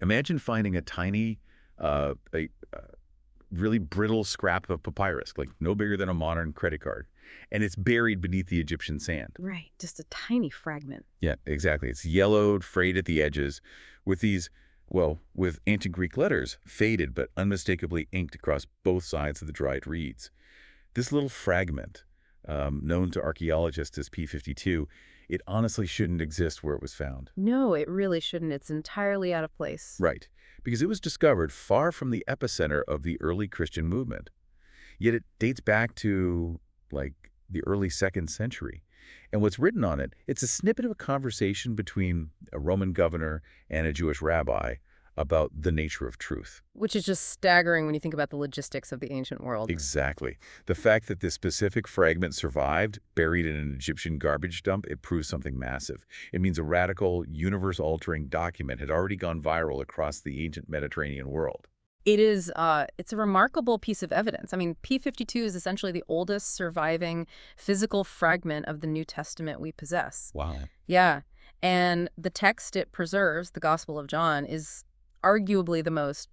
Imagine finding a tiny, really brittle scrap of papyrus, like no bigger than a modern credit card, and it's buried beneath the Egyptian sand. Right, just a tiny fragment. Yeah, exactly. It's yellowed, frayed at the edges, with these, well, with ancient Greek letters, faded but unmistakably inked across both sides of the dried reeds. This little fragment, known to archaeologists as P52, it honestly shouldn't exist where it was found. No, it really shouldn't. It's entirely out of place. Right, because it was discovered far from the epicenter of the early Christian movement. Yet it dates back to, like, the early 2nd century. And what's written on it, it's a snippet of a conversation between a Roman governor and a Jewish rabbi about the nature of truth. Which is just staggering when you think about the logistics of the ancient world. Exactly. The fact that this specific fragment survived, buried in an Egyptian garbage dump, it proves something massive. It means a radical, universe-altering document had already gone viral across the ancient Mediterranean world. It is, it's a remarkable piece of evidence. I mean, P52 is essentially the oldest surviving physical fragment of the New Testament we possess. Wow. Yeah. And the text it preserves, the Gospel of John, is arguably the most,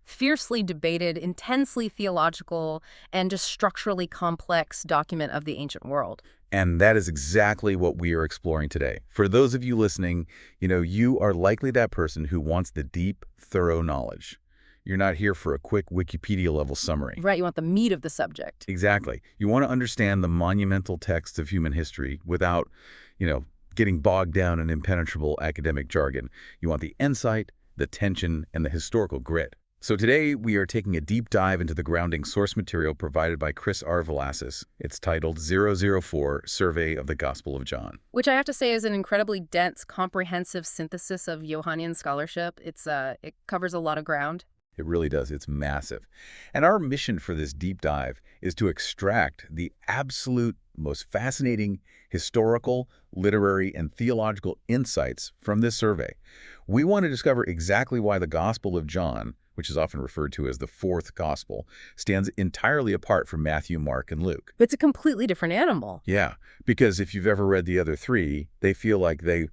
fiercely debated, intensely theological, and just structurally complex document of the ancient world. And that is exactly what we are exploring today. For those of you listening, you are likely that person who wants the deep, thorough knowledge. You're not here for a quick Wikipedia-level summary. Right, you want the meat of the subject. Exactly. You want to understand the monumental text of human history without, getting bogged down in impenetrable academic jargon. You want the insight, the tension, and the historical grit. So today, we are taking a deep dive into the grounding source material provided by Chris R. Velasquez. It's titled 004, Survey of the Gospel of John. Which I have to say is an incredibly dense, comprehensive synthesis of Johannine scholarship. It covers a lot of ground. It really does. It's massive. And our mission for this deep dive is to extract the absolute most fascinating historical, literary, and theological insights from this survey. We want to discover exactly why the Gospel of John, which is often referred to as the fourth gospel, stands entirely apart from Matthew, Mark, and Luke. It's a completely different animal. Yeah, because if you've ever read the other three, they feel like they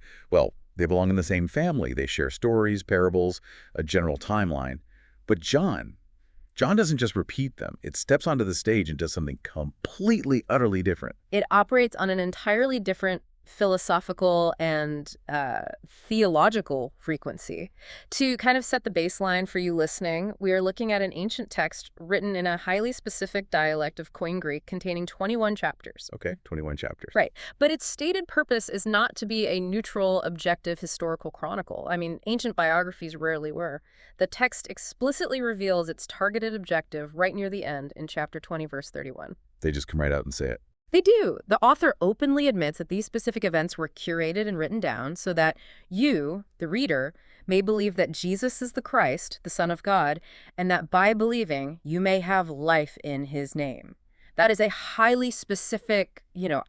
belong in the same family. They share stories, parables, a general timeline. But John doesn't just repeat them. It steps onto the stage and does something completely, utterly different. It operates on an entirely different philosophical and theological frequency. To kind of set the baseline for you listening, we are looking at an ancient text written in a highly specific dialect of Koine Greek containing 21 chapters. Okay, 21 chapters. Right. But its stated purpose is not to be a neutral, objective historical chronicle. I mean, ancient biographies rarely were. The text explicitly reveals its targeted objective right near the end in chapter 20, verse 31. They just come right out and say it. They do. The author openly admits that these specific events were curated and written down so that you, the reader, may believe that Jesus is the Christ, the Son of God, and that by believing, you may have life in his name. That is a highly specific,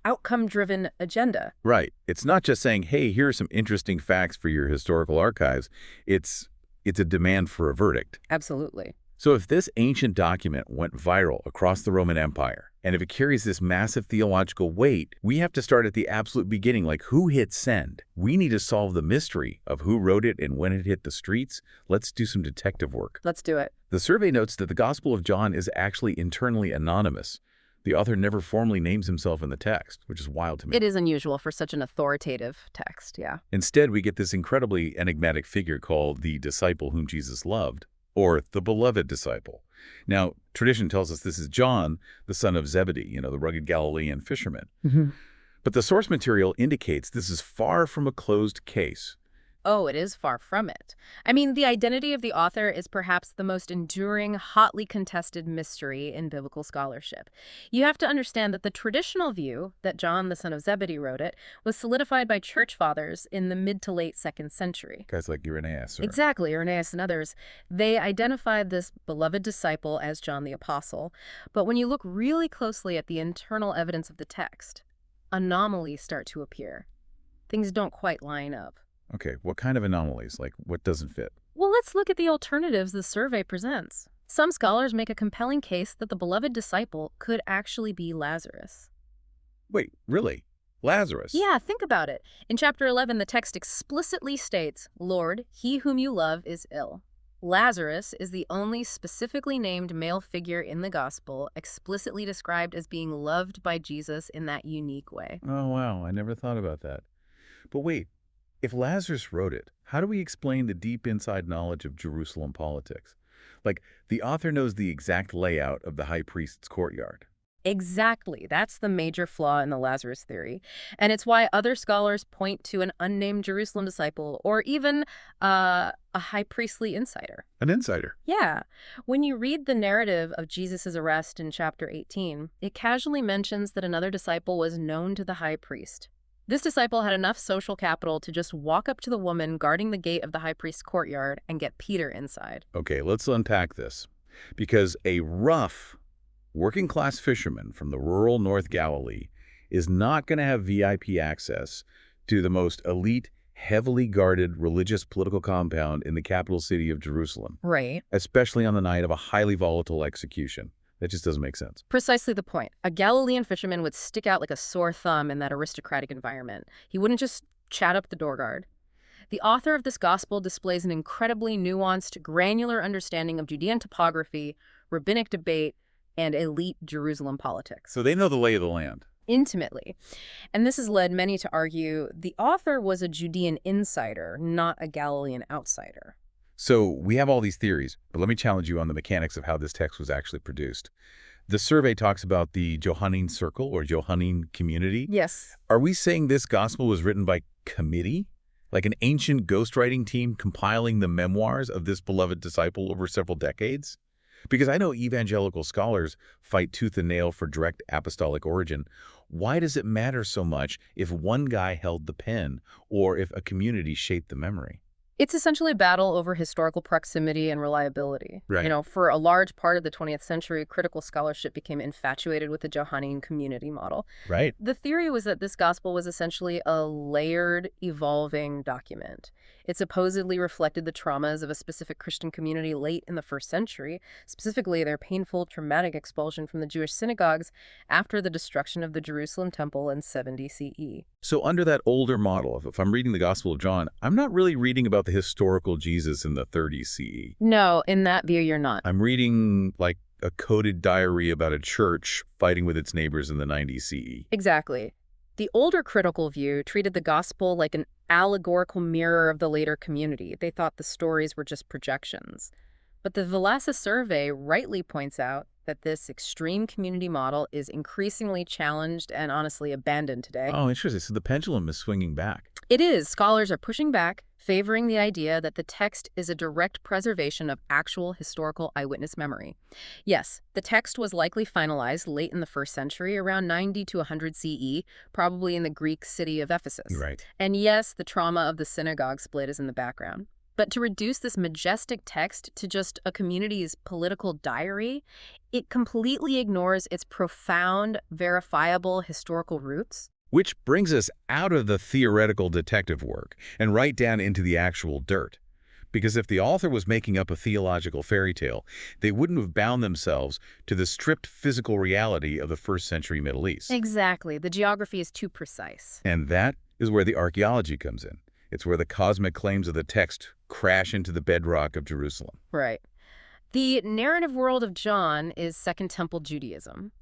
outcome-driven agenda. Right. It's not just saying, hey, here are some interesting facts for your historical archives. It's a demand for a verdict. Absolutely. So if this ancient document went viral across the Roman Empire, and if it carries this massive theological weight, we have to start at the absolute beginning, like who hit send? We need to solve the mystery of who wrote it and when it hit the streets. Let's do some detective work. Let's do it. The survey notes that the Gospel of John is actually internally anonymous. The author never formally names himself in the text, which is wild to me. It is unusual for such an authoritative text, yeah. Instead, we get this incredibly enigmatic figure called the disciple whom Jesus loved, or the beloved disciple. Now, tradition tells us this is John, the son of Zebedee, the rugged Galilean fisherman. But the source material indicates this is far from a closed case. Oh, it is far from it. I mean, the identity of the author is perhaps the most enduring, hotly contested mystery in biblical scholarship. You have to understand that the traditional view that John, the son of Zebedee, wrote it was solidified by church fathers in the mid to late 2nd century. Guys like Irenaeus. Exactly, Irenaeus and others. They identified this beloved disciple as John the Apostle. But when you look really closely at the internal evidence of the text, anomalies start to appear. Things don't quite line up. Okay, what kind of anomalies? Like, what doesn't fit? Well, let's look at the alternatives the survey presents. Some scholars make a compelling case that the beloved disciple could actually be Lazarus. Wait, really? Lazarus. Yeah, think about it. In chapter 11, the text explicitly states, "Lord, he whom you love is ill." Lazarus is the only specifically named male figure in the gospel explicitly described as being loved by Jesus in that unique way. Oh, wow. I never thought about that. But wait, if Lazarus wrote it, how do we explain the deep inside knowledge of Jerusalem politics? Like, the author knows the exact layout of the high priest's courtyard. Exactly. That's the major flaw in the Lazarus theory. And it's why other scholars point to an unnamed Jerusalem disciple or even a high priestly insider. An insider. Yeah. When you read the narrative of Jesus' arrest in chapter 18, it casually mentions that another disciple was known to the high priest. This disciple had enough social capital to just walk up to the woman guarding the gate of the high priest's courtyard and get Peter inside. Okay, let's unpack this. Because a rough, working-class fisherman from the rural North Galilee is not going to have VIP access to the most elite, heavily guarded religious political compound in the capital city of Jerusalem, Right. especially on the night of a highly volatile execution. That just doesn't make sense. Precisely the point. A Galilean fisherman would stick out like a sore thumb in that aristocratic environment. He wouldn't just chat up the door guard. The author of this gospel displays an incredibly nuanced, granular understanding of Judean topography, rabbinic debate, and elite Jerusalem politics. So they know the lay of the land. Intimately. And this has led many to argue the author was a Judean insider, not a Galilean outsider. So we have all these theories, but let me challenge you on the mechanics of how this text was actually produced. The survey talks about the Johannine circle or Johannine community. Yes. Are we saying this gospel was written by committee? Like an ancient ghostwriting team compiling the memoirs of this beloved disciple over several decades? Because I know evangelical scholars fight tooth and nail for direct apostolic origin. Why does it matter so much if one guy held the pen or if a community shaped the memory? It's essentially a battle over historical proximity and reliability. Right. For a large part of the 20th century, critical scholarship became infatuated with the Johannine community model. Right. The theory was that this gospel was essentially a layered, evolving document. It supposedly reflected the traumas of a specific Christian community late in the first century, specifically their painful, traumatic expulsion from the Jewish synagogues after the destruction of the Jerusalem temple in 70 CE. So under that older model, if I'm reading the Gospel of John, I'm not really reading about the historical Jesus in the 30s CE. No, in that view, you're not. I'm reading like a coded diary about a church fighting with its neighbors in the 90s CE. Exactly. The older critical view treated the gospel like an allegorical mirror of the later community. They thought the stories were just projections. But the Velasa survey rightly points out that this extreme community model is increasingly challenged and honestly abandoned today. Oh, interesting. So the pendulum is swinging back. It is. Scholars are pushing back, favoring the idea that the text is a direct preservation of actual historical eyewitness memory. Yes, the text was likely finalized late in the first century, around 90 to 100 CE, probably in the Greek city of Ephesus. Right. And yes, the trauma of the synagogue split is in the background. But to reduce this majestic text to just a community's political diary, it completely ignores its profound, verifiable historical roots. Which brings us out of the theoretical detective work and right down into the actual dirt. Because if the author was making up a theological fairy tale, they wouldn't have bound themselves to the stripped physical reality of the first century Middle East. Exactly. The geography is too precise. And that is where the archaeology comes in. It's where the cosmic claims of the text crash into the bedrock of Jerusalem. Right. The narrative world of John is Second Temple Judaism.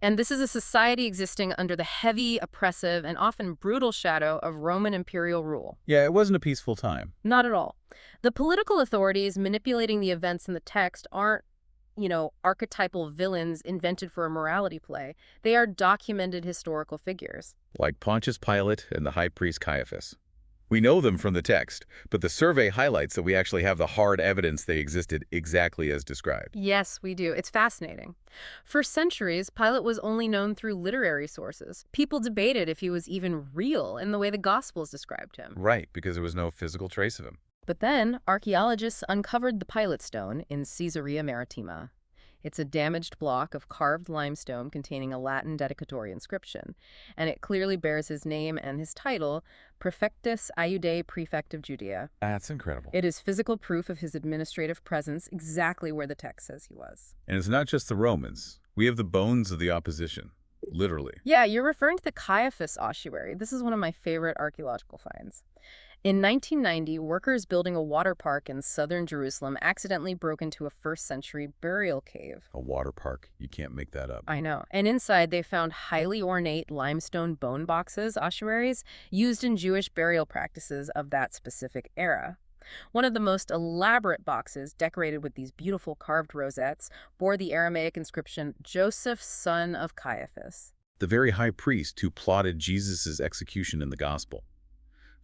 And this is a society existing under the heavy, oppressive, and often brutal shadow of Roman imperial rule. Yeah, it wasn't a peaceful time. Not at all. The political authorities manipulating the events in the text aren't, archetypal villains invented for a morality play. They are documented historical figures. Like Pontius Pilate and the high priest Caiaphas. We know them from the text, but the survey highlights that we actually have the hard evidence they existed exactly as described. Yes, we do. It's fascinating. For centuries, Pilate was only known through literary sources. People debated if he was even real in the way the Gospels described him. Right, because there was no physical trace of him. But then, archaeologists uncovered the Pilate stone in Caesarea Maritima. It's a damaged block of carved limestone containing a Latin dedicatory inscription, and it clearly bears his name and his title, Praefectus Iudae Prefect of Judea. That's incredible. It is physical proof of his administrative presence exactly where the text says he was. And it's not just the Romans. We have the bones of the opposition. literally. Yeah, you're referring to the Caiaphas ossuary. This is one of my favorite archaeological finds. In 1990, workers building a water park in southern Jerusalem accidentally broke into a first-century burial cave. A water park. You can't make that up. I know. And inside, they found highly ornate limestone bone boxes, ossuaries, used in Jewish burial practices of that specific era. One of the most elaborate boxes, decorated with these beautiful carved rosettes, bore the Aramaic inscription, Joseph, son of Caiaphas. The very high priest who plotted Jesus' execution in the gospel.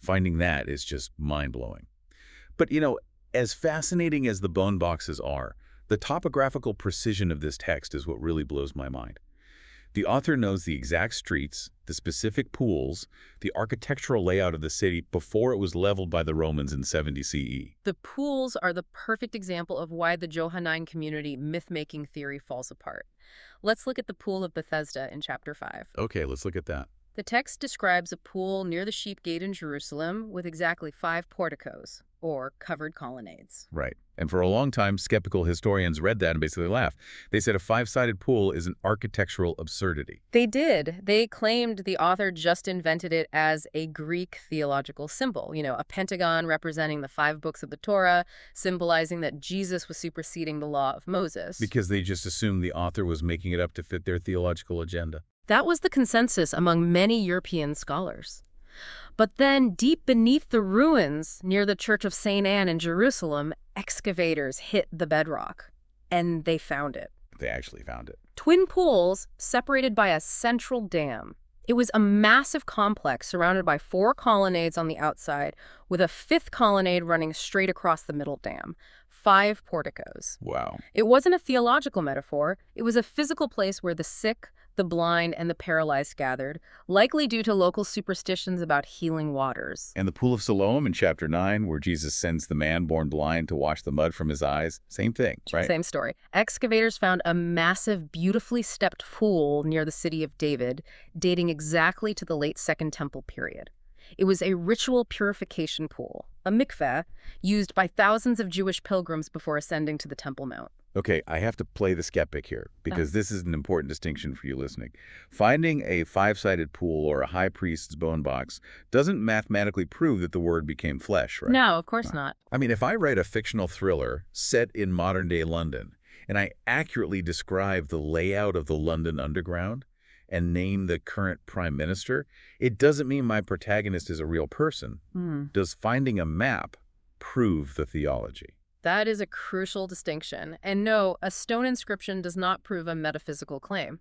Finding that is just mind-blowing. But, as fascinating as the bone boxes are, the topographical precision of this text is what really blows my mind. The author knows the exact streets, the specific pools, the architectural layout of the city before it was leveled by the Romans in 70 CE. The pools are the perfect example of why the Johannine community myth-making theory falls apart. Let's look at the Pool of Bethesda in chapter 5. Okay, let's look at that. The text describes a pool near the Sheep Gate in Jerusalem with exactly 5 porticos, or covered colonnades. Right. And for a long time, skeptical historians read that and basically laughed. They said a 5-sided pool is an architectural absurdity. They did. They claimed the author just invented it as a Greek theological symbol, a pentagon representing the 5 books of the Torah, symbolizing that Jesus was superseding the law of Moses. Because they just assumed the author was making it up to fit their theological agenda. That was the consensus among many European scholars. But then, deep beneath the ruins near the Church of St. Anne in Jerusalem, excavators hit the bedrock, and they found it. They actually found it. Twin pools separated by a central dam. It was a massive complex surrounded by 4 colonnades on the outside, with a 5th colonnade running straight across the middle dam. 5 porticos. Wow. It wasn't a theological metaphor. It was a physical place where the sick, the blind, and the paralyzed gathered, likely due to local superstitions about healing waters. And the Pool of Siloam in chapter 9, where Jesus sends the man born blind to wash the mud from his eyes, same thing, right? Same story. Excavators found a massive, beautifully stepped pool near the city of David, dating exactly to the late Second Temple period. It was a ritual purification pool, a mikveh, used by thousands of Jewish pilgrims before ascending to the Temple Mount. Okay, I have to play the skeptic here, because this is an important distinction for you listening. Finding a 5-sided pool or a high priest's bone box doesn't mathematically prove that the word became flesh, right? No, of course not. I mean, if I write a fictional thriller set in modern-day London, and I accurately describe the layout of the London Underground and name the current prime minister, it doesn't mean my protagonist is a real person. Does finding a map prove the theology? That is a crucial distinction. And no, a stone inscription does not prove a metaphysical claim.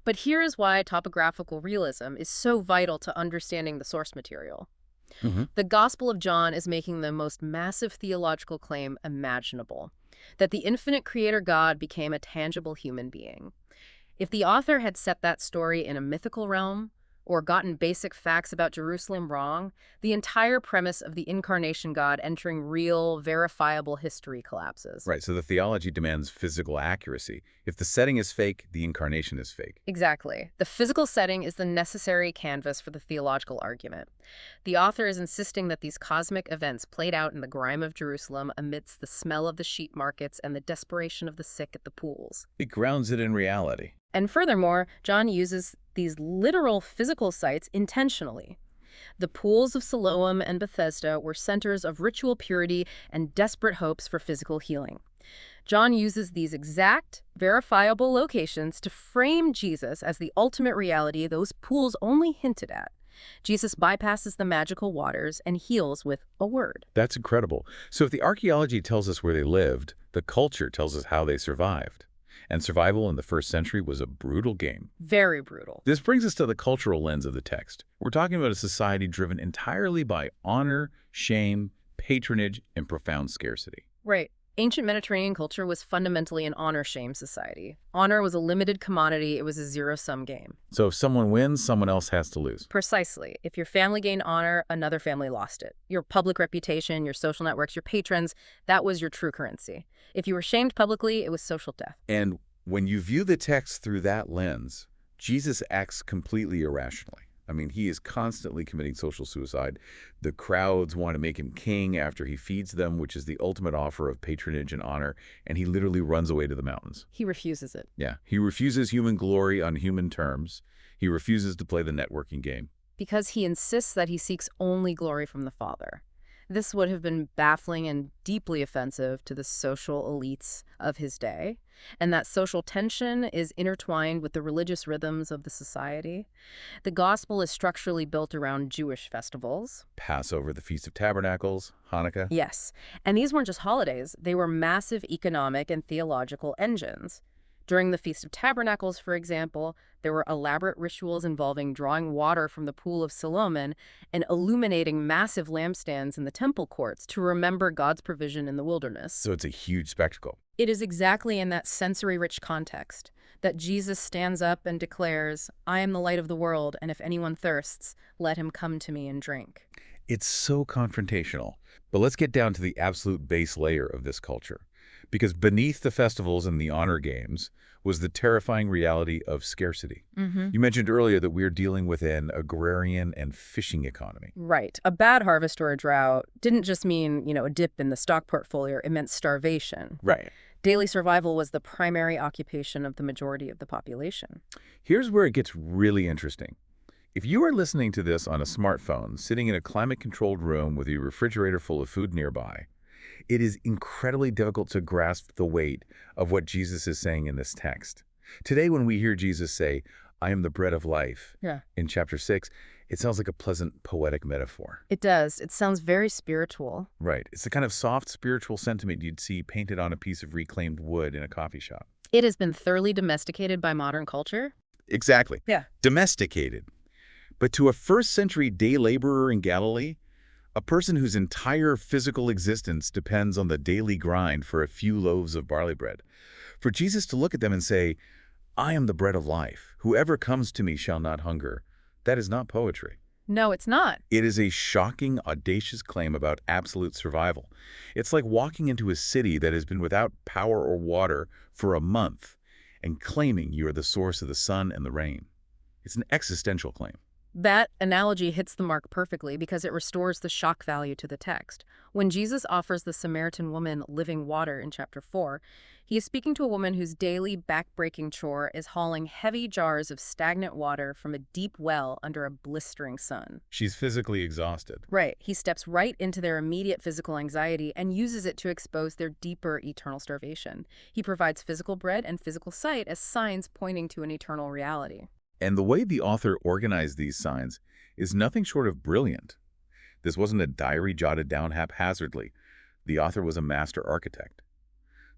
But here is why topographical realism is so vital to understanding the source material. The Gospel of John is making the most massive theological claim imaginable, that the infinite creator God became a tangible human being. If the author had set that story in a mythical realm, or gotten basic facts about Jerusalem wrong, the entire premise of the incarnation God entering real, verifiable history collapses. Right, so the theology demands physical accuracy. If the setting is fake, the incarnation is fake. Exactly. The physical setting is the necessary canvas for the theological argument. The author is insisting that these cosmic events played out in the grime of Jerusalem amidst the smell of the sheep markets and the desperation of the sick at the pools. It grounds it in reality. And furthermore, John uses these literal physical sites intentionally. The pools of Siloam and Bethesda were centers of ritual purity and desperate hopes for physical healing. John uses these exact, verifiable locations to frame Jesus as the ultimate reality those pools only hinted at. Jesus bypasses the magical waters and heals with a word. That's incredible. So if the archaeology tells us where they lived, the culture tells us how they survived. And survival in the first century was a brutal game. Very brutal. This brings us to the cultural lens of the text. We're talking about a society driven entirely by honor, shame, patronage, and profound scarcity. Right. Ancient Mediterranean culture was fundamentally an honor-shame society. Honor was a limited commodity. It was a zero-sum game. So if someone wins, someone else has to lose. Precisely. If your family gained honor, another family lost it. Your public reputation, your social networks, your patrons, that was your true currency. If you were shamed publicly, it was social death. And when you view the text through that lens, Jesus acts completely irrationally. I mean, he is constantly committing social suicide. The crowds want to make him king after he feeds them, which is the ultimate offer of patronage and honor, and he literally runs away to the mountains. He refuses it. Yeah, he refuses human glory on human terms. He refuses to play the networking game. Because he insists that he seeks only glory from the Father. This would have been baffling and deeply offensive to the social elites of his day, and that social tension is intertwined with the religious rhythms of the society. The gospel is structurally built around Jewish festivals. Passover, the Feast of Tabernacles, Hanukkah. Yes, and these weren't just holidays, they were massive economic and theological engines. During the Feast of Tabernacles, for example, there were elaborate rituals involving drawing water from the Pool of Siloam and illuminating massive lampstands in the temple courts to remember God's provision in the wilderness. So it's a huge spectacle. It is exactly in that sensory-rich context that Jesus stands up and declares, "I am the light of the world, and if anyone thirsts, let him come to me and drink." It's so confrontational. But let's get down to the absolute base layer of this culture. Because beneath the festivals and the honor games was the terrifying reality of scarcity. You mentioned earlier that we're dealing with an agrarian and fishing economy. Right. A bad harvest or a drought didn't just mean, a dip in the stock portfolio. It meant starvation. Right. Daily survival was the primary occupation of the majority of the population. Here's where it gets really interesting. If you are listening to this on a smartphone, sitting in a climate-controlled room with your refrigerator full of food nearby, it is incredibly difficult to grasp the weight of what Jesus is saying in this text. Today, when we hear Jesus say, "I am the bread of life," in chapter 6, it sounds like a pleasant, poetic metaphor. It does. It sounds very spiritual. Right. It's the kind of soft, spiritual sentiment you'd see painted on a piece of reclaimed wood in a coffee shop. It has been thoroughly domesticated by modern culture. Exactly. Yeah. Domesticated. But to a first-century day laborer in Galilee, a person whose entire physical existence depends on the daily grind for a few loaves of barley bread. For Jesus to look at them and say, "I am the bread of life. Whoever comes to me shall not hunger," that is not poetry. No, it's not. It is a shocking, audacious claim about absolute survival. It's like walking into a city that has been without power or water for a month and claiming you are the source of the sun and the rain. It's an existential claim. That analogy hits the mark perfectly because it restores the shock value to the text. When Jesus offers the Samaritan woman living water in chapter 4, he is speaking to a woman whose daily back-breaking chore is hauling heavy jars of stagnant water from a deep well under a blistering sun. She's physically exhausted. Right. He steps right into their immediate physical anxiety and uses it to expose their deeper eternal starvation. He provides physical bread and physical sight as signs pointing to an eternal reality. And the way the author organized these signs is nothing short of brilliant. This wasn't a diary jotted down haphazardly. The author was a master architect.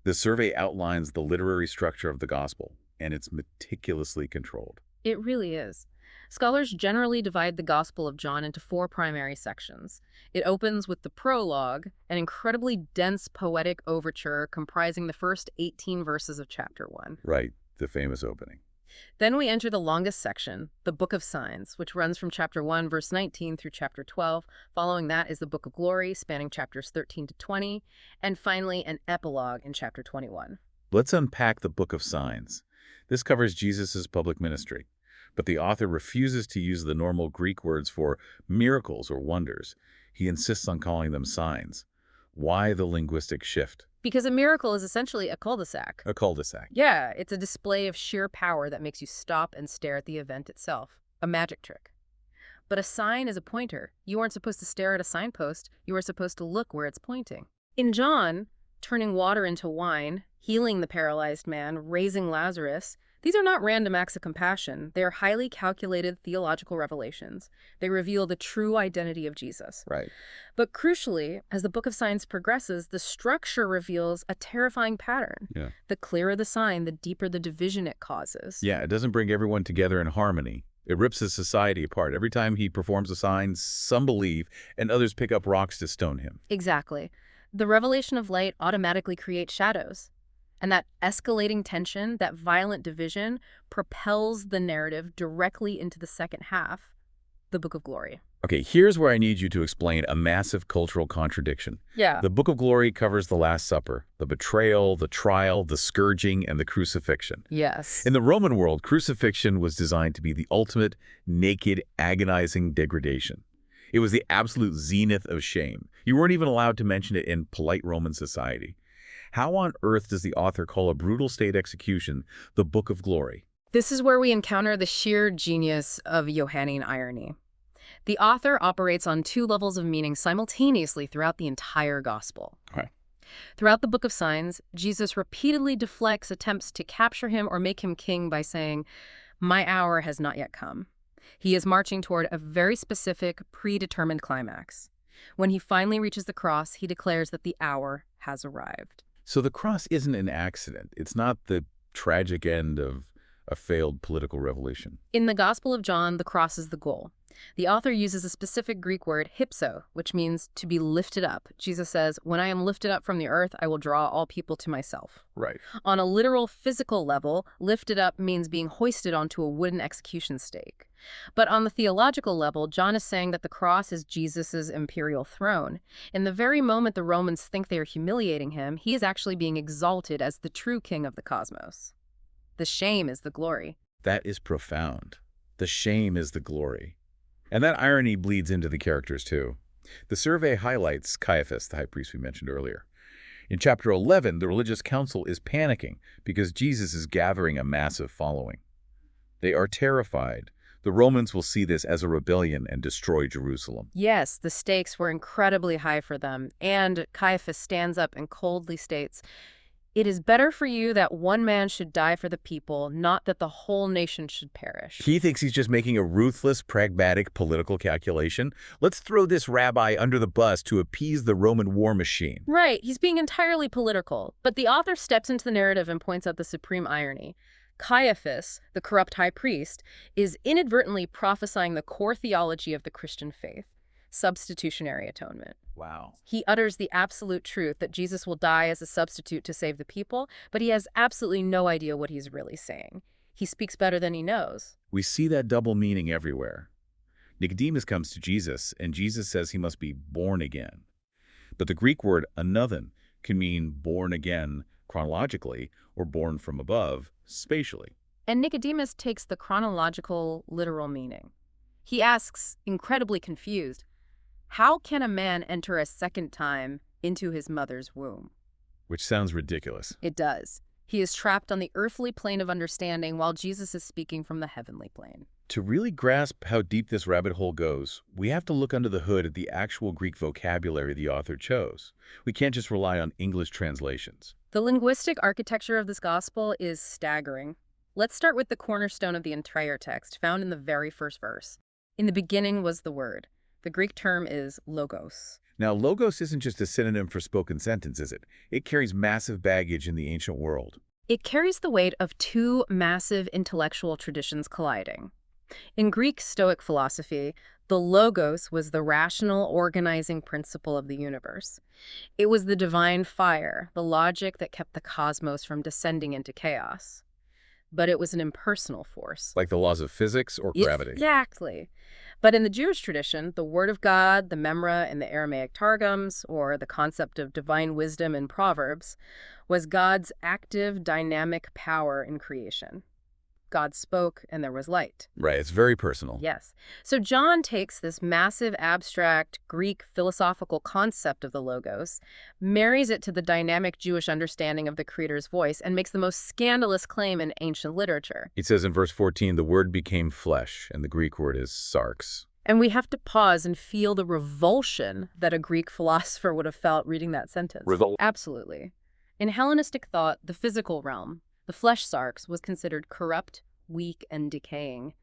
The survey outlines the literary structure of the gospel, and it's meticulously controlled. It really is. Scholars generally divide the Gospel of John into 4 primary sections. It opens with the prologue, an incredibly dense poetic overture comprising the first 18 verses of chapter 1. Right, the famous opening. Then we enter the longest section, the Book of Signs, which runs from chapter 1, verse 19 through chapter 12. Following that is the Book of Glory, spanning chapters 13 to 20, and finally an epilogue in chapter 21. Let's unpack the Book of Signs. This covers Jesus' public ministry, but the author refuses to use the normal Greek words for miracles or wonders. He insists on calling them signs. Why the linguistic shift? Because a miracle is essentially a cul-de-sac. A cul-de-sac. Yeah, it's a display of sheer power that makes you stop and stare at the event itself. A magic trick. But a sign is a pointer. You aren't supposed to stare at a signpost. You are supposed to look where it's pointing. In John, turning water into wine, healing the paralyzed man, raising Lazarus, these are not random acts of compassion. They are highly calculated theological revelations. They reveal the true identity of Jesus. Right. But crucially, as the Book of Signs progresses, the structure reveals a terrifying pattern. Yeah. The clearer the sign, the deeper the division it causes. Yeah, it doesn't bring everyone together in harmony. It rips his society apart. Every time he performs a sign, some believe, and others pick up rocks to stone him. Exactly. The revelation of light automatically creates shadows. And that escalating tension, that violent division, propels the narrative directly into the second half, the Book of Glory. Okay, here's where I need you to explain a massive cultural contradiction. Yeah. The Book of Glory covers the Last Supper, the betrayal, the trial, the scourging, and the crucifixion. Yes. In the Roman world, crucifixion was designed to be the ultimate, naked, agonizing degradation. It was the absolute zenith of shame. You weren't even allowed to mention it in polite Roman society. How on earth does the author call a brutal state execution the Book of Glory? This is where we encounter the sheer genius of Johannine irony. The author operates on two levels of meaning simultaneously throughout the entire gospel. Okay. Throughout the Book of Signs, Jesus repeatedly deflects attempts to capture him or make him king by saying, "My hour has not yet come." He is marching toward a very specific, predetermined climax. When he finally reaches the cross, he declares that the hour has arrived. So the cross isn't an accident. It's not the tragic end of a failed political revolution. In the Gospel of John, the cross is the goal. The author uses a specific Greek word, hypso, which means to be lifted up. Jesus says, "When I am lifted up from the earth, I will draw all people to myself." Right. On a literal physical level, lifted up means being hoisted onto a wooden execution stake. But on the theological level, John is saying that the cross is Jesus's imperial throne. In the very moment the Romans think they are humiliating him, he is actually being exalted as the true king of the cosmos. The shame is the glory. That is profound. The shame is the glory. And that irony bleeds into the characters, too. The survey highlights Caiaphas, the high priest we mentioned earlier. In chapter 11, the religious council is panicking because Jesus is gathering a massive following. They are terrified. The Romans will see this as a rebellion and destroy Jerusalem. Yes, the stakes were incredibly high for them, and Caiaphas stands up and coldly states, "It is better for you that one man should die for the people, not that the whole nation should perish." He thinks he's just making a ruthless, pragmatic political calculation. Let's throw this rabbi under the bus to appease the Roman war machine. Right, he's being entirely political, but the author steps into the narrative and points out the supreme irony. Caiaphas, the corrupt high priest, is inadvertently prophesying the core theology of the Christian faith, substitutionary atonement. Wow. He utters the absolute truth that Jesus will die as a substitute to save the people, but he has absolutely no idea what he's really saying. He speaks better than he knows. We see that double meaning everywhere. Nicodemus comes to Jesus, and Jesus says he must be born again. But the Greek word anothen can mean born again chronologically or born from above spatially. And Nicodemus takes the chronological, literal meaning. He asks, incredibly confused, "How can a man enter a second time into his mother's womb?" Which sounds ridiculous. It does. He is trapped on the earthly plane of understanding while Jesus is speaking from the heavenly plane. To really grasp how deep this rabbit hole goes, we have to look under the hood at the actual Greek vocabulary the author chose. We can't just rely on English translations. The linguistic architecture of this gospel is staggering. Let's start with the cornerstone of the entire text, found in the very first verse. "In the beginning was the Word." The Greek term is logos. Now, logos isn't just a synonym for spoken sentence, is it? It carries massive baggage in the ancient world. It carries the weight of two massive intellectual traditions colliding. In Greek Stoic philosophy, the logos was the rational organizing principle of the universe. It was the divine fire, the logic that kept the cosmos from descending into chaos. But it was an impersonal force. Like the laws of physics or gravity. Exactly. But in the Jewish tradition, the Word of God, the Memra in the Aramaic Targums, or the concept of divine wisdom in Proverbs, was God's active, dynamic power in creation. God spoke and there was light. Right, it's very personal. Yes. So John takes this massive, abstract, Greek philosophical concept of the Logos, marries it to the dynamic Jewish understanding of the Creator's voice, and makes the most scandalous claim in ancient literature. It says in verse 14, the Word became flesh, and the Greek word is sarx. And we have to pause and feel the revulsion that a Greek philosopher would have felt reading that sentence. Absolutely. In Hellenistic thought, the physical realm, the flesh sarx, was considered corrupt, weak, and decaying.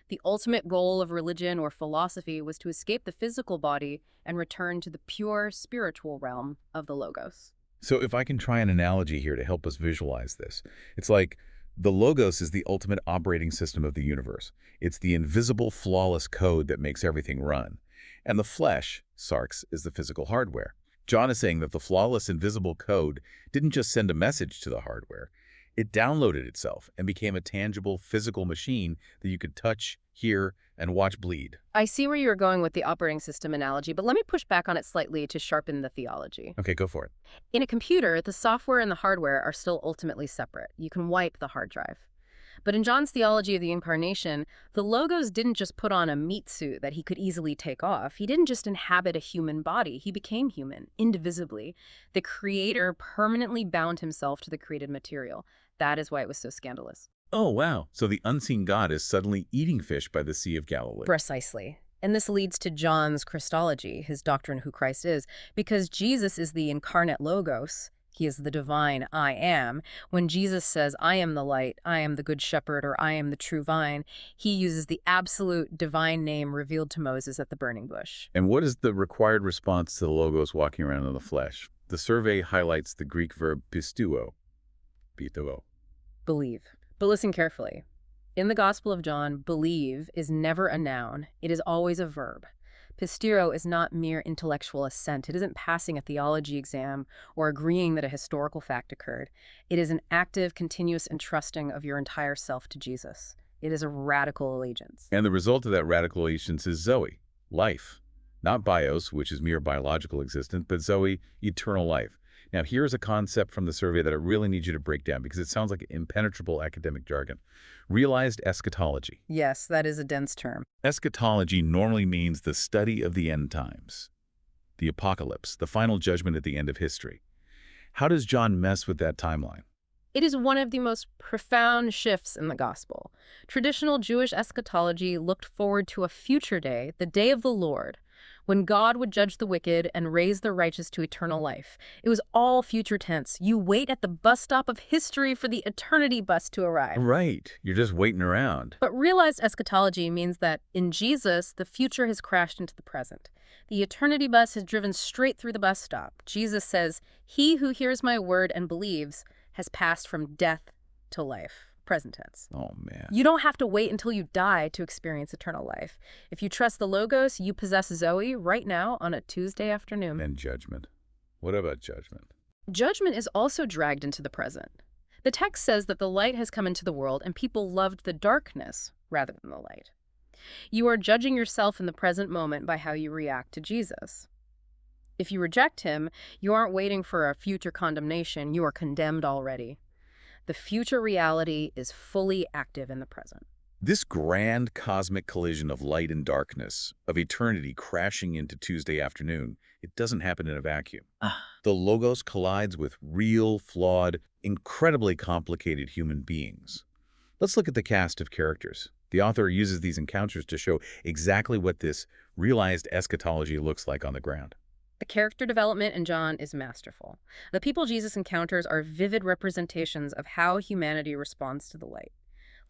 The ultimate goal of religion or philosophy was to escape the physical body and return to the pure spiritual realm of the Logos. So if I can try an analogy here to help us visualize this, it's like the Logos is the ultimate operating system of the universe. It's the invisible, flawless code that makes everything run. And the flesh, sarx, is the physical hardware. John is saying that the flawless, invisible code didn't just send a message to the hardware. It downloaded itself and became a tangible physical machine that you could touch, hear, and watch bleed. I see where you're going with the operating system analogy, but let me push back on it slightly to sharpen the theology. Okay, go for it. In a computer, the software and the hardware are still ultimately separate. You can wipe the hard drive. But in John's theology of the incarnation, the Logos didn't just put on a meat suit that he could easily take off. He didn't just inhabit a human body. He became human, indivisibly. The Creator permanently bound himself to the created material. That is why it was so scandalous. Oh, wow. So the unseen God is suddenly eating fish by the Sea of Galilee. Precisely. And this leads to John's Christology, his doctrine who Christ is, because Jesus is the incarnate Logos. He is the divine I am. When Jesus says, I am the light, I am the good shepherd, or I am the true vine, he uses the absolute divine name revealed to Moses at the burning bush. And what is the required response to the Logos walking around in the flesh? The survey highlights the Greek verb pisteuo. Believe. But listen carefully. In the Gospel of John, believe is never a noun. It is always a verb. Pistero is not mere intellectual assent. It isn't passing a theology exam or agreeing that a historical fact occurred. It is an active, continuous entrusting of your entire self to Jesus. It is a radical allegiance. And the result of that radical allegiance is Zoe, life. Not bios, which is mere biological existence, but Zoe, eternal life. Now, here's a concept from the survey that I really need you to break down because it sounds like impenetrable academic jargon. Realized eschatology. Yes, that is a dense term. Eschatology normally means the study of the end times, the apocalypse, the final judgment at the end of history. How does John mess with that timeline? It is one of the most profound shifts in the gospel. Traditional Jewish eschatology looked forward to a future day, the day of the Lord, when God would judge the wicked and raise the righteous to eternal life. It was all future tense. You wait at the bus stop of history for the eternity bus to arrive. Right. You're just waiting around. But realized eschatology means that in Jesus, the future has crashed into the present. The eternity bus has driven straight through the bus stop. Jesus says, "He who hears my word and believes has passed from death to life." Present tense. Oh, man. You don't have to wait until you die to experience eternal life. If you trust the Logos, you possess Zoe right now on a Tuesday afternoon. And judgment. What about judgment? Judgment is also dragged into the present. The text says that the light has come into the world and people loved the darkness rather than the light. You are judging yourself in the present moment by how you react to Jesus. If you reject him, you aren't waiting for a future condemnation. You are condemned already. The future reality is fully active in the present. This grand cosmic collision of light and darkness, of eternity crashing into Tuesday afternoon, it doesn't happen in a vacuum. The Logos collides with real, flawed, incredibly complicated human beings. Let's look at the cast of characters. The author uses these encounters to show exactly what this realized eschatology looks like on the ground. The character development in John is masterful. The people Jesus encounters are vivid representations of how humanity responds to the light.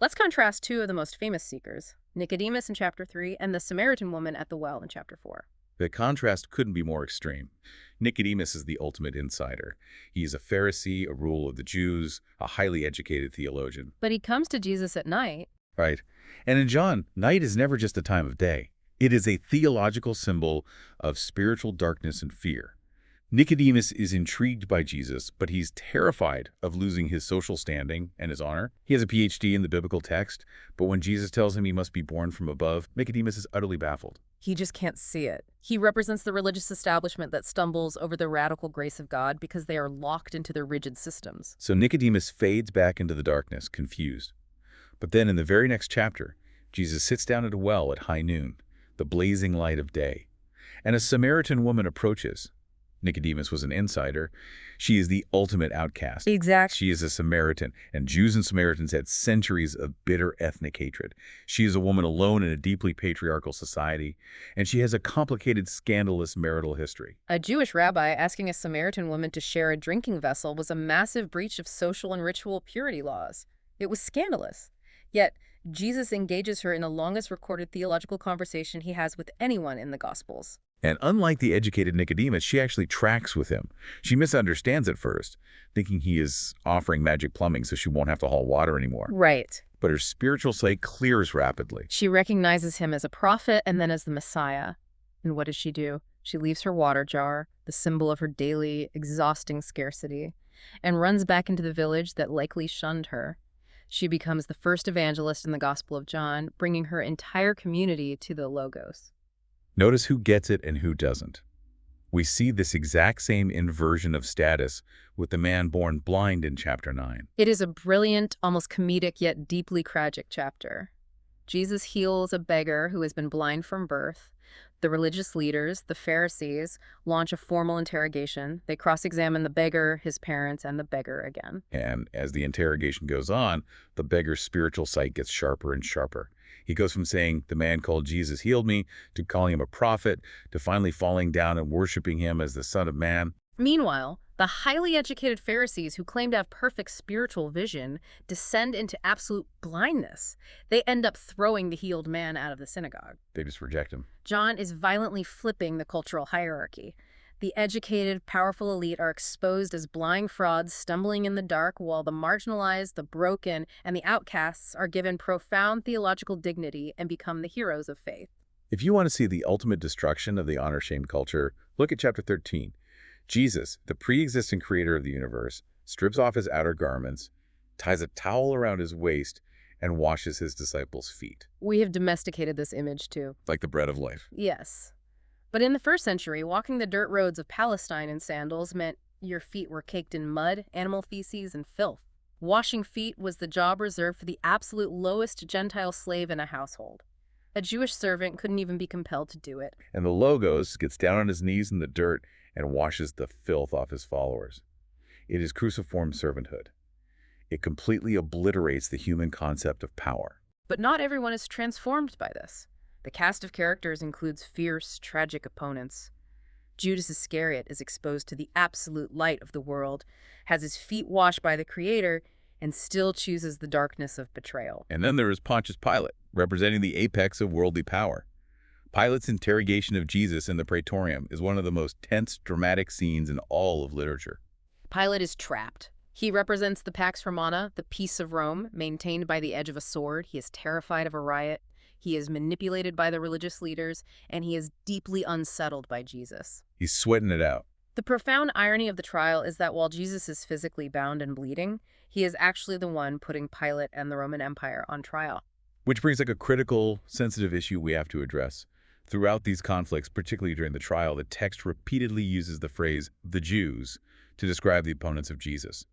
Let's contrast two of the most famous seekers, Nicodemus in chapter 3 and the Samaritan woman at the well in chapter 4. The contrast couldn't be more extreme. Nicodemus is the ultimate insider. He is a Pharisee, a ruler of the Jews, a highly educated theologian. But he comes to Jesus at night. Right. And in John, night is never just a time of day. It is a theological symbol of spiritual darkness and fear. Nicodemus is intrigued by Jesus, but he's terrified of losing his social standing and his honor. He has a PhD in the biblical text, but when Jesus tells him he must be born from above, Nicodemus is utterly baffled. He just can't see it. He represents the religious establishment that stumbles over the radical grace of God because they are locked into their rigid systems. So Nicodemus fades back into the darkness, confused. But then in the very next chapter, Jesus sits down at a well at high noon, the blazing light of day, and a Samaritan woman approaches. Nicodemus was an insider. She is the ultimate outcast. Exactly. She is a Samaritan, and Jews and Samaritans had centuries of bitter ethnic hatred. She is a woman alone in a deeply patriarchal society, and she has a complicated, scandalous marital history. A Jewish rabbi asking a Samaritan woman to share a drinking vessel was a massive breach of social and ritual purity laws. It was scandalous. Yet, Jesus engages her in the longest recorded theological conversation he has with anyone in the Gospels. And unlike the educated Nicodemus, she actually tracks with him. She misunderstands at first, thinking he is offering magic plumbing so she won't have to haul water anymore. Right. But her spiritual sight clears rapidly. She recognizes him as a prophet and then as the Messiah. And what does she do? She leaves her water jar, the symbol of her daily, exhausting scarcity, and runs back into the village that likely shunned her. She becomes the first evangelist in the Gospel of John, bringing her entire community to the Logos. Notice who gets it and who doesn't. We see this exact same inversion of status with the man born blind in chapter 9. It is a brilliant, almost comedic yet deeply tragic chapter. Jesus heals a beggar who has been blind from birth. The religious leaders, the Pharisees, launch a formal interrogation. They cross-examine the beggar, his parents, and the beggar again. And as the interrogation goes on, the beggar's spiritual sight gets sharper and sharper. He goes from saying, "The man called Jesus healed me," to calling him a prophet, to finally falling down and worshiping him as the Son of Man. Meanwhile, the highly educated Pharisees who claim to have perfect spiritual vision descend into absolute blindness. They end up throwing the healed man out of the synagogue. They just reject him. John is violently flipping the cultural hierarchy. The educated, powerful elite are exposed as blind frauds stumbling in the dark, while the marginalized, the broken, and the outcasts are given profound theological dignity and become the heroes of faith. If you want to see the ultimate destruction of the honor-shame culture, look at chapter 13. Jesus, the pre-existing creator of the universe, strips off his outer garments, ties a towel around his waist, and washes his disciples' feet. We have domesticated this image too. Like the bread of life. Yes. But in the first century, walking the dirt roads of Palestine in sandals meant your feet were caked in mud, animal feces, and filth. Washing feet was the job reserved for the absolute lowest Gentile slave in a household. A Jewish servant couldn't even be compelled to do it. And the Logos gets down on his knees in the dirt and washes the filth off his followers. It is cruciform servanthood. It completely obliterates the human concept of power. But not everyone is transformed by this. The cast of characters includes fierce, tragic opponents. Judas Iscariot is exposed to the absolute light of the world, has his feet washed by the Creator, and still chooses the darkness of betrayal. And then there is Pontius Pilate, representing the apex of worldly power. Pilate's interrogation of Jesus in the Praetorium is one of the most tense, dramatic scenes in all of literature. Pilate is trapped. He represents the Pax Romana, the peace of Rome, maintained by the edge of a sword. He is terrified of a riot. He is manipulated by the religious leaders, and he is deeply unsettled by Jesus. He's sweating it out. The profound irony of the trial is that while Jesus is physically bound and bleeding, he is actually the one putting Pilate and the Roman Empire on trial. Which brings up a critical, sensitive issue we have to address. Throughout these conflicts, particularly during the trial, the text repeatedly uses the phrase, "the Jews," to describe the opponents of Jesus.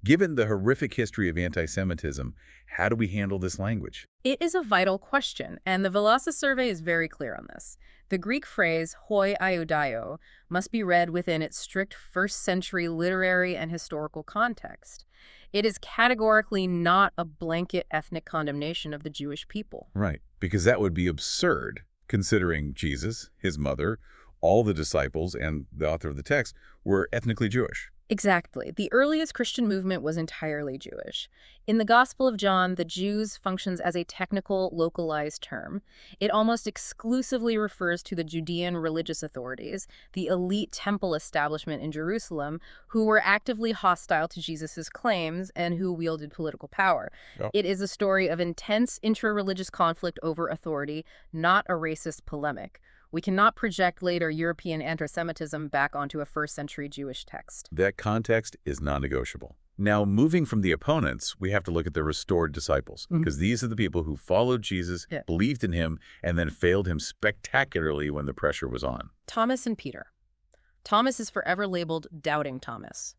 Given the horrific history of anti-Semitism, how do we handle this language? It is a vital question, and the Velasa survey is very clear on this. The Greek phrase hoi iudaio must be read within its strict first-century literary and historical context. It is categorically not a blanket ethnic condemnation of the Jewish people. Right, because that would be absurd, considering Jesus, his mother, all the disciples, and the author of the text were ethnically Jewish. Exactly. The earliest Christian movement was entirely Jewish. In the Gospel of John, the Jews functions as a technical, localized term. It almost exclusively refers to the Judean religious authorities, the elite temple establishment in Jerusalem, who were actively hostile to Jesus' claims and who wielded political power. Yep. It is a story of intense intra-religious conflict over authority, not a racist polemic. We cannot project later European anti-Semitism back onto a first-century Jewish text. That context is non-negotiable. Now, moving from the opponents, we have to look at the restored disciples, because these are the people who followed Jesus, believed in him, and then failed him spectacularly when the pressure was on. Thomas and Peter. Thomas is forever labeled Doubting Thomas.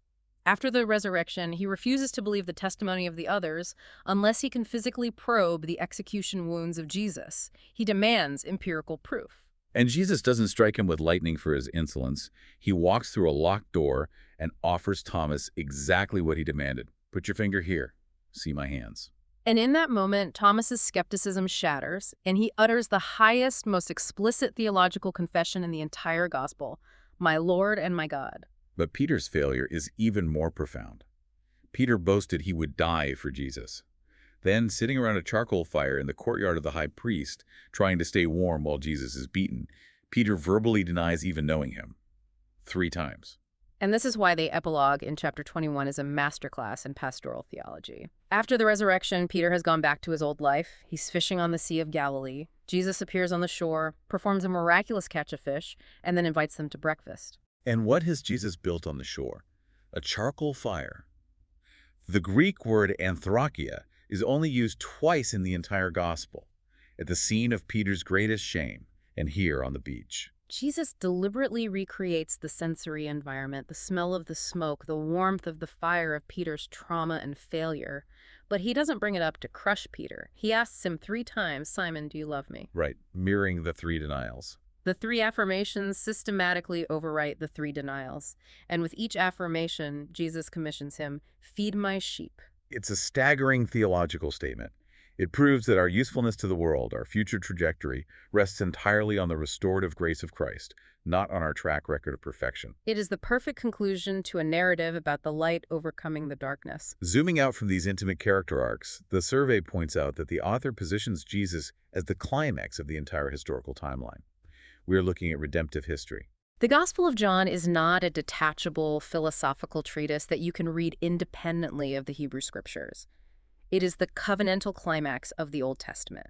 After the resurrection, he refuses to believe the testimony of the others unless he can physically probe the execution wounds of Jesus. He demands empirical proof. And Jesus doesn't strike him with lightning for his insolence. He walks through a locked door and offers Thomas exactly what he demanded. "Put your finger here. See my hands." And in that moment, Thomas's skepticism shatters, and he utters the highest, most explicit theological confession in the entire gospel, "My Lord and my God." But Peter's failure is even more profound. Peter boasted he would die for Jesus. Then, sitting around a charcoal fire in the courtyard of the high priest, trying to stay warm while Jesus is beaten, Peter verbally denies even knowing him. 3 times. And this is why the epilogue in chapter 21 is a masterclass in pastoral theology. After the resurrection, Peter has gone back to his old life. He's fishing on the Sea of Galilee. Jesus appears on the shore, performs a miraculous catch of fish, and then invites them to breakfast. And what has Jesus built on the shore? A charcoal fire. The Greek word anthrakia is only used twice in the entire gospel, at the scene of Peter's greatest shame, and here on the beach. Jesus deliberately recreates the sensory environment, the smell of the smoke, the warmth of the fire of Peter's trauma and failure. But he doesn't bring it up to crush Peter. He asks him 3 times, "Simon, do you love me?" Right, mirroring the 3 denials. The 3 affirmations systematically overwrite the 3 denials. And with each affirmation, Jesus commissions him, "Feed my sheep." It's a staggering theological statement. It proves that our usefulness to the world, our future trajectory, rests entirely on the restorative grace of Christ, not on our track record of perfection. It is the perfect conclusion to a narrative about the light overcoming the darkness. Zooming out from these intimate character arcs, the survey points out that the author positions Jesus as the climax of the entire historical timeline. We are looking at redemptive history. The Gospel of John is not a detachable philosophical treatise that you can read independently of the Hebrew Scriptures. It is the covenantal climax of the Old Testament.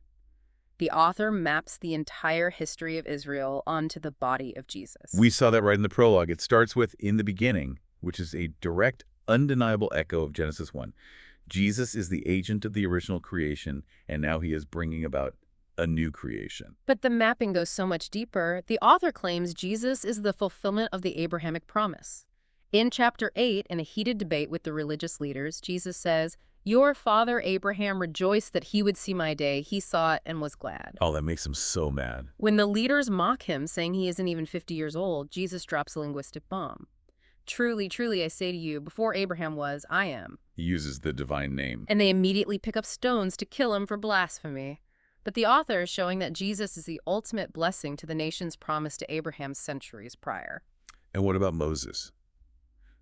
The author maps the entire history of Israel onto the body of Jesus. We saw that right in the prologue. It starts with "in the beginning," which is a direct, undeniable echo of Genesis 1. Jesus is the agent of the original creation, and now he is bringing about a new creation. But the mapping goes so much deeper. The author claims Jesus is the fulfillment of the Abrahamic promise. In chapter 8, in a heated debate with the religious leaders, Jesus says, "Your father Abraham rejoiced that he would see my day. He saw it and was glad." Oh, that makes him so mad. When the leaders mock him, saying he isn't even 50 years old, Jesus drops a linguistic bomb. "Truly, truly, I say to you, before Abraham was, I am." He uses the divine name. And they immediately pick up stones to kill him for blasphemy. But the author is showing that Jesus is the ultimate blessing to the nations promised to Abraham centuries prior. And what about Moses?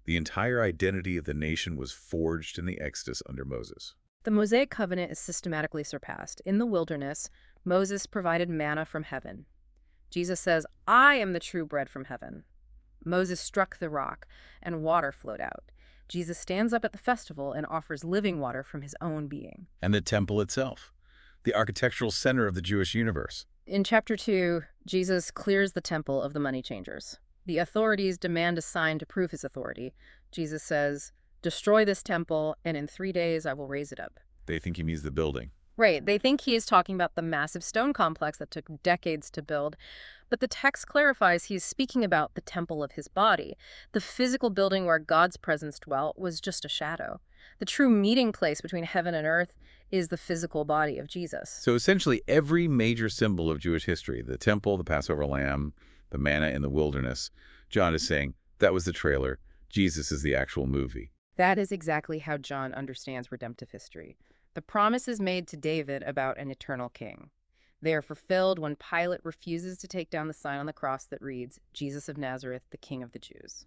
The entire identity of the nation was forged in the Exodus under Moses. The Mosaic covenant is systematically surpassed. In the wilderness, Moses provided manna from heaven. Jesus says, "I am the true bread from heaven." Moses struck the rock, and water flowed out. Jesus stands up at the festival and offers living water from his own being. And the temple itself, the architectural center of the Jewish universe. In chapter 2, Jesus clears the temple of the money changers. The authorities demand a sign to prove his authority. Jesus says, "Destroy this temple, and in 3 days I will raise it up." They think he means the building. Right, they think he is talking about the massive stone complex that took decades to build. But the text clarifies he is speaking about the temple of his body. The physical building where God's presence dwelt was just a shadow. The true meeting place between heaven and earth is the physical body of Jesus. So essentially every major symbol of Jewish history, the temple, the Passover lamb, the manna in the wilderness, John is saying that was the trailer. Jesus is the actual movie. That is exactly how John understands redemptive history. The promises made to David about an eternal king. They are fulfilled when Pilate refuses to take down the sign on the cross that reads, "Jesus of Nazareth, the King of the Jews."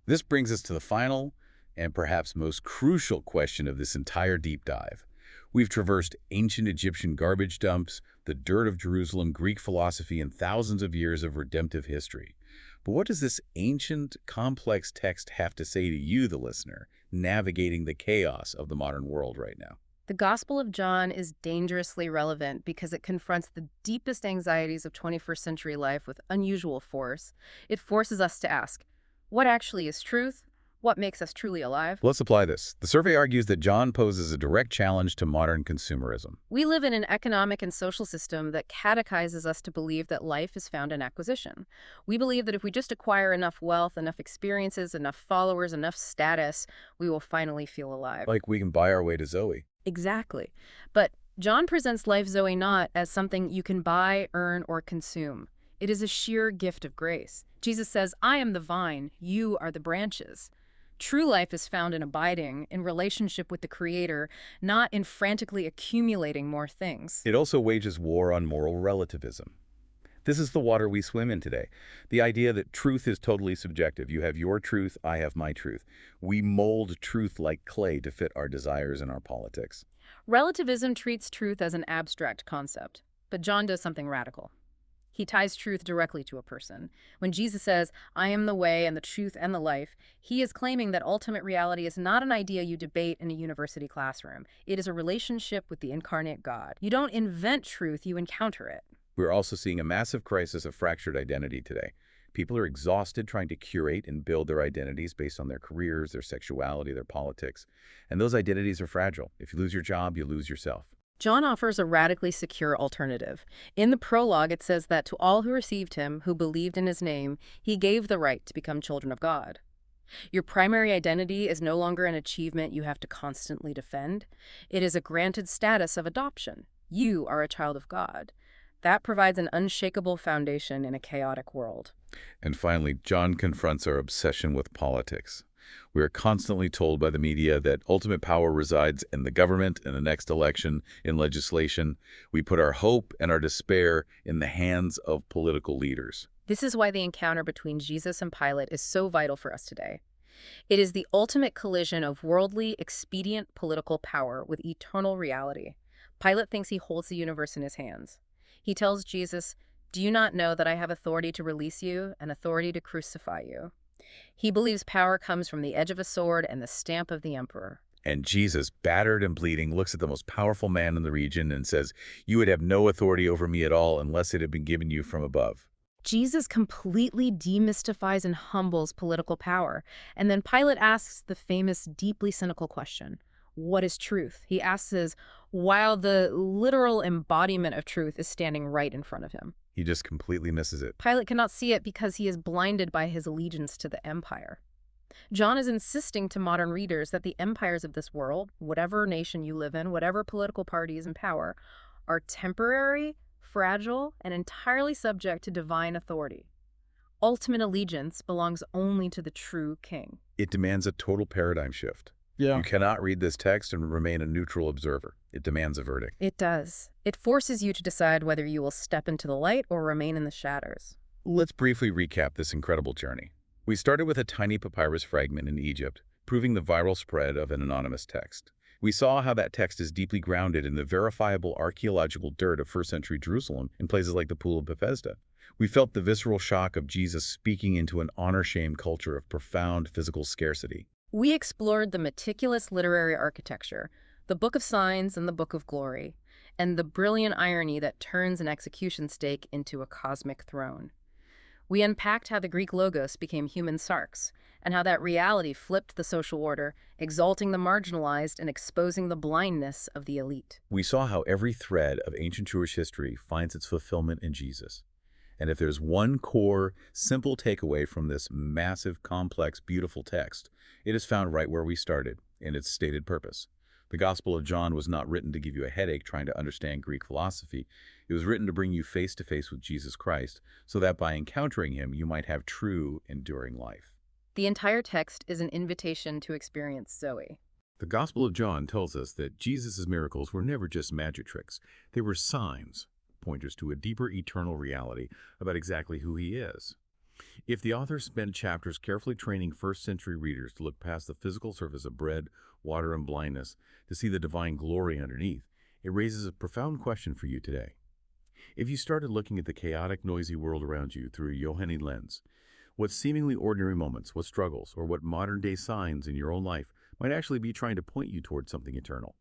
This brings us to the final and perhaps most crucial question of this entire deep dive. We've traversed ancient Egyptian garbage dumps, the dirt of Jerusalem, Greek philosophy, and thousands of years of redemptive history. But what does this ancient, complex text have to say to you, the listener, navigating the chaos of the modern world right now? The Gospel of John is dangerously relevant because it confronts the deepest anxieties of 21st century life with unusual force. It forces us to ask, what actually is truth? What makes us truly alive? Let's apply this. The survey argues that John poses a direct challenge to modern consumerism. We live in an economic and social system that catechizes us to believe that life is found in acquisition. We believe that if we just acquire enough wealth, enough experiences, enough followers, enough status, we will finally feel alive. Like we can buy our way to Zoe. Exactly. But John presents life Zoe not as something you can buy, earn, or consume. It is a sheer gift of grace. Jesus says, "I am the vine, you are the branches." True life is found in abiding, in relationship with the Creator, not in frantically accumulating more things. It also wages war on moral relativism. This is the water we swim in today. The idea that truth is totally subjective. You have your truth, I have my truth. We mold truth like clay to fit our desires and our politics. Relativism treats truth as an abstract concept, but John does something radical. He ties truth directly to a person. When Jesus says, I am the way and the truth and the life, he is claiming that ultimate reality is not an idea you debate in a university classroom. It is a relationship with the incarnate God. You don't invent truth, you encounter it. We're also seeing a massive crisis of fractured identity today. People are exhausted trying to curate and build their identities based on their careers, their sexuality, their politics. And those identities are fragile. If you lose your job, you lose yourself. John offers a radically secure alternative. In the prologue, it says that to all who received him, who believed in his name, he gave the right to become children of God. Your primary identity is no longer an achievement you have to constantly defend. It is a granted status of adoption. You are a child of God. That provides an unshakable foundation in a chaotic world. And finally, John confronts our obsession with politics. We are constantly told by the media that ultimate power resides in the government, in the next election, in legislation. We put our hope and our despair in the hands of political leaders. This is why the encounter between Jesus and Pilate is so vital for us today. It is the ultimate collision of worldly, expedient political power with eternal reality. Pilate thinks he holds the universe in his hands. He tells Jesus, "Do you not know that I have authority to release you and authority to crucify you?" He believes power comes from the edge of a sword and the stamp of the emperor. And Jesus, battered and bleeding, looks at the most powerful man in the region and says, "You would have no authority over me at all unless it had been given you from above." Jesus completely demystifies and humbles political power. And then Pilate asks the famous, deeply cynical question, what is truth? He asks this while the literal embodiment of truth is standing right in front of him. He just completely misses it. Pilate cannot see it because he is blinded by his allegiance to the empire. John is insisting to modern readers that the empires of this world, whatever nation you live in, whatever political party is in power, are temporary, fragile, and entirely subject to divine authority. Ultimate allegiance belongs only to the true king. It demands a total paradigm shift. Yeah. You cannot read this text and remain a neutral observer. It demands a verdict. It does. It forces you to decide whether you will step into the light or remain in the shadows. Let's briefly recap this incredible journey. We started with a tiny papyrus fragment in Egypt, proving the viral spread of an anonymous text. We saw how that text is deeply grounded in the verifiable archaeological dirt of first-century Jerusalem in places like the Pool of Bethesda. We felt the visceral shock of Jesus speaking into an honor-shame culture of profound physical scarcity. We explored the meticulous literary architecture, the Book of Signs and the Book of Glory, and the brilliant irony that turns an execution stake into a cosmic throne. We unpacked how the Greek logos became human sarks, and how that reality flipped the social order, exalting the marginalized and exposing the blindness of the elite. We saw how every thread of ancient Jewish history finds its fulfillment in Jesus. And if there's one core, simple takeaway from this massive, complex, beautiful text, it is found right where we started, in its stated purpose. The Gospel of John was not written to give you a headache trying to understand Greek philosophy. It was written to bring you face to face with Jesus Christ, so that by encountering him, you might have true, enduring life. The entire text is an invitation to experience Zoe. The Gospel of John tells us that Jesus' miracles were never just magic tricks. They were signs, pointers to a deeper eternal reality about exactly who he is. If the author spent chapters carefully training first-century readers to look past the physical surface of bread, water, and blindness to see the divine glory underneath, it raises a profound question for you today. If you started looking at the chaotic, noisy world around you through a Johannine lens, what seemingly ordinary moments, what struggles, or what modern-day signs in your own life might actually be trying to point you towards something eternal?